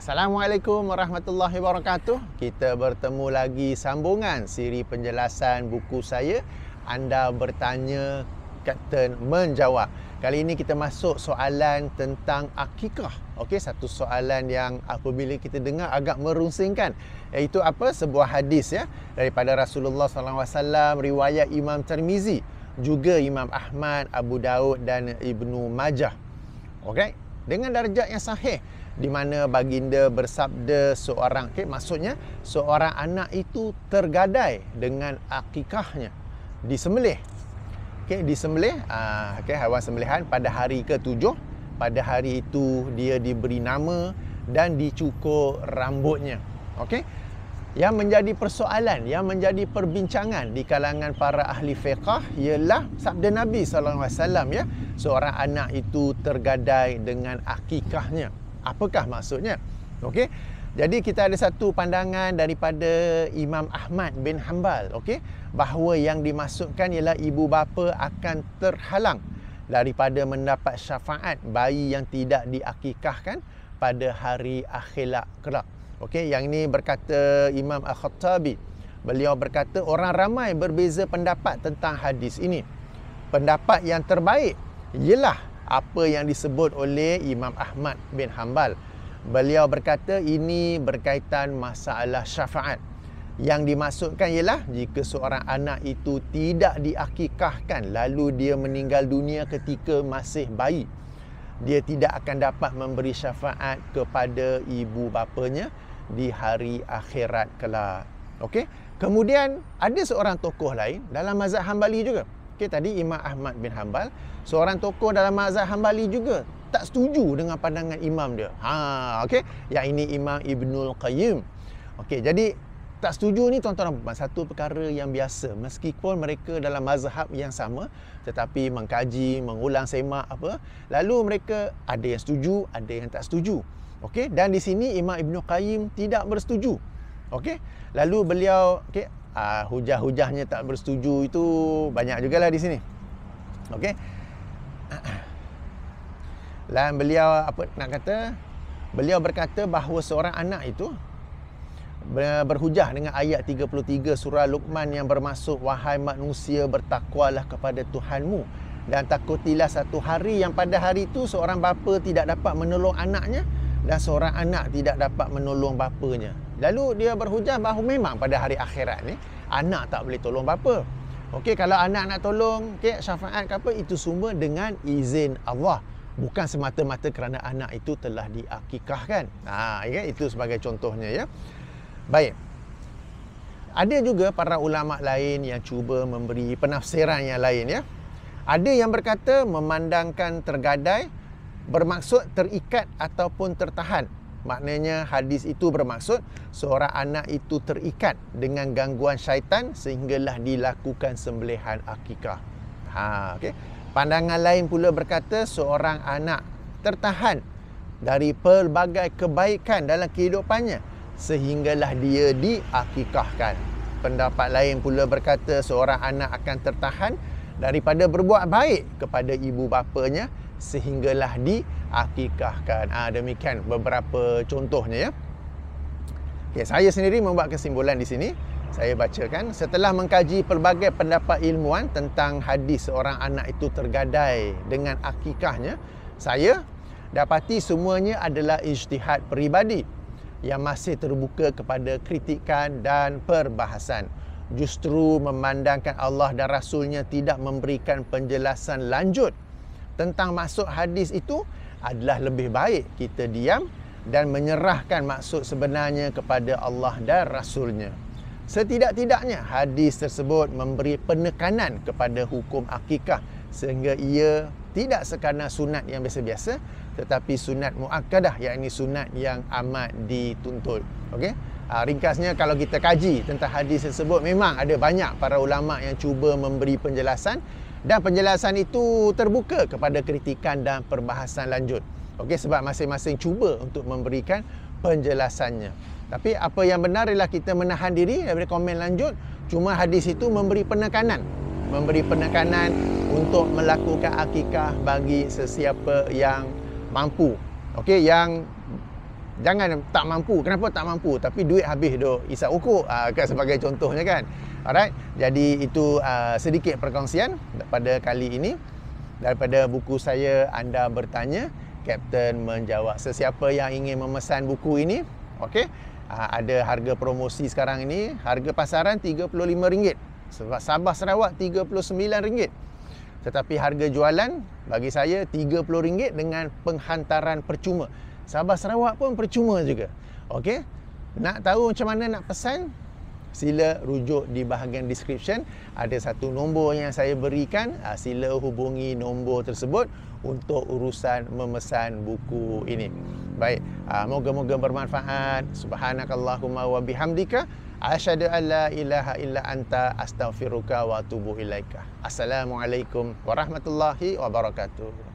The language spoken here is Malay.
Assalamualaikum warahmatullahi wabarakatuh. Kita bertemu lagi sambungan siri penjelasan buku saya Anda Bertanya, Kapten Menjawab. Kali ini kita masuk soalan tentang akikah. Okey, satu soalan yang apabila kita dengar agak merunsingkan, iaitu apa? Sebuah hadis ya daripada Rasulullah SAW, riwayat Imam Tirmizi, juga Imam Ahmad, Abu Daud dan Ibnu Majah. Okey, dengan darjat yang sahih, di mana baginda bersabda maksudnya seorang anak itu tergadai dengan akikahnya, disembelih. Disembelih haiwan sembelihan pada hari ke-7. Pada hari itu dia diberi nama dan dicukur rambutnya. Okey. Yang menjadi persoalan, yang menjadi perbincangan di kalangan para ahli fiqh ialah sabda Nabi SAW ya, seorang anak itu tergadai dengan akikahnya. Apakah maksudnya? Okey. Jadi kita ada satu pandangan daripada Imam Ahmad bin Hanbal, okey, bahawa yang dimaksudkan ialah ibu bapa akan terhalang daripada mendapat syafaat bayi yang tidak diakikahkan pada hari akhirat kelak. Okey, yang ini berkata Imam Al-Khattabi. Beliau berkata orang ramai berbeza pendapat tentang hadis ini. Pendapat yang terbaik ialah apa yang disebut oleh Imam Ahmad bin Hanbal. Beliau berkata ini berkaitan masalah syafaat. Yang dimaksudkan ialah jika seorang anak itu tidak diakikahkan lalu dia meninggal dunia ketika masih bayi, dia tidak akan dapat memberi syafaat kepada ibu bapanya di hari akhirat kelak. Okey. Kemudian ada seorang tokoh lain dalam mazhab Hambali juga. Okey, tadi Imam Ahmad bin Hanbal, seorang tokoh dalam mazhab Hambali juga tak setuju dengan pandangan imam dia. Okey, yang ini Imam Ibnul Qayyim. Okey, jadi tak setuju ni tuan-tuan dan puan, satu perkara yang biasa meskipun mereka dalam mazhab yang sama, tetapi mengkaji, mengulang semak apa, lalu mereka ada yang setuju, ada yang tak setuju. Okey, dan di sini Imam Ibnul Qayyim tidak bersetuju. Okey, lalu beliau hujah-hujahnya tak bersetuju itu banyak jugalah di sini. Okey. Dan beliau beliau berkata bahawa seorang anak itu berhujah dengan ayat 33 surah Luqman yang bermaksud wahai manusia bertakwalah kepada Tuhanmu dan takutilah satu hari yang pada hari itu seorang bapa tidak dapat menolong anaknya dan seorang anak tidak dapat menolong bapanya. Lalu dia berhujah bahawa memang pada hari akhirat ni anak tak boleh tolong bapa. Okey, kalau anak nak tolong, syafaat ke apa, itu semua dengan izin Allah, bukan semata-mata kerana anak itu telah diakikahkan. Itu sebagai contohnya ya. Baik. Ada juga para ulama lain yang cuba memberi penafsiran yang lain ya. Ada yang berkata memandangkan tergadai bermaksud terikat ataupun tertahan. Maknanya hadis itu bermaksud seorang anak itu terikat dengan gangguan syaitan sehinggalah dilakukan sembelihan akikah. Okey. Pandangan lain pula berkata seorang anak tertahan dari pelbagai kebaikan dalam kehidupannya sehinggalah dia diakikahkan. Pendapat lain pula berkata seorang anak akan tertahan daripada berbuat baik kepada ibu bapanya sehinggalah diakikahkan. Demikian beberapa contohnya ya. Okay, saya sendiri membuat kesimpulan di sini. Saya bacakan, setelah mengkaji pelbagai pendapat ilmuwan tentang hadis seorang anak itu tergadai dengan akikahnya, saya dapati semuanya adalah ijtihad peribadi yang masih terbuka kepada kritikan dan perbahasan. Justru memandangkan Allah dan Rasulnya tidak memberikan penjelasan lanjut tentang maksud hadis itu adalah lebih baik kita diam dan menyerahkan maksud sebenarnya kepada Allah dan Rasulnya. Setidak-tidaknya hadis tersebut memberi penekanan kepada hukum akikah sehingga ia tidak sekadar sunat yang biasa-biasa tetapi sunat muakkadah, yakni sunat yang amat dituntut. Okey. Ringkasnya kalau kita kaji tentang hadis tersebut, memang ada banyak para ulama yang cuba memberi penjelasan dan penjelasan itu terbuka kepada kritikan dan perbahasan lanjut. Okey, sebab masing-masing cuba untuk memberikan penjelasannya. Tapi apa yang benar ialah kita menahan diri daripada komen lanjut. Cuma hadis itu memberi penekanan untuk melakukan akikah bagi sesiapa yang mampu. Okey, yang Jangan tak mampu. Kenapa tak mampu? Tapi duit habis duk isap ukur. Sebagai contohnya kan. Alright. Jadi itu sedikit perkongsian pada kali ini. Daripada buku saya, Anda Bertanya, Kapten Menjawab. Sesiapa yang ingin memesan buku ini, okey, ada harga promosi sekarang ini. Harga pasaran RM35. Sebab Sabah Sarawak RM39. Tetapi harga jualan bagi saya RM30 dengan penghantaran percuma. Sabah Sarawak pun percuma juga. Okey. Nak tahu macam mana nak pesan? Sila rujuk di bahagian description. Ada satu nombor yang saya berikan. Sila hubungi nombor tersebut untuk urusan memesan buku ini. Baik, moga-moga bermanfaat. Subhanakallahumma wa bihamdika, asyhadu an la ilaha illa anta, astaghfiruka wa atubu ilaika. Assalamualaikum warahmatullahi wabarakatuh.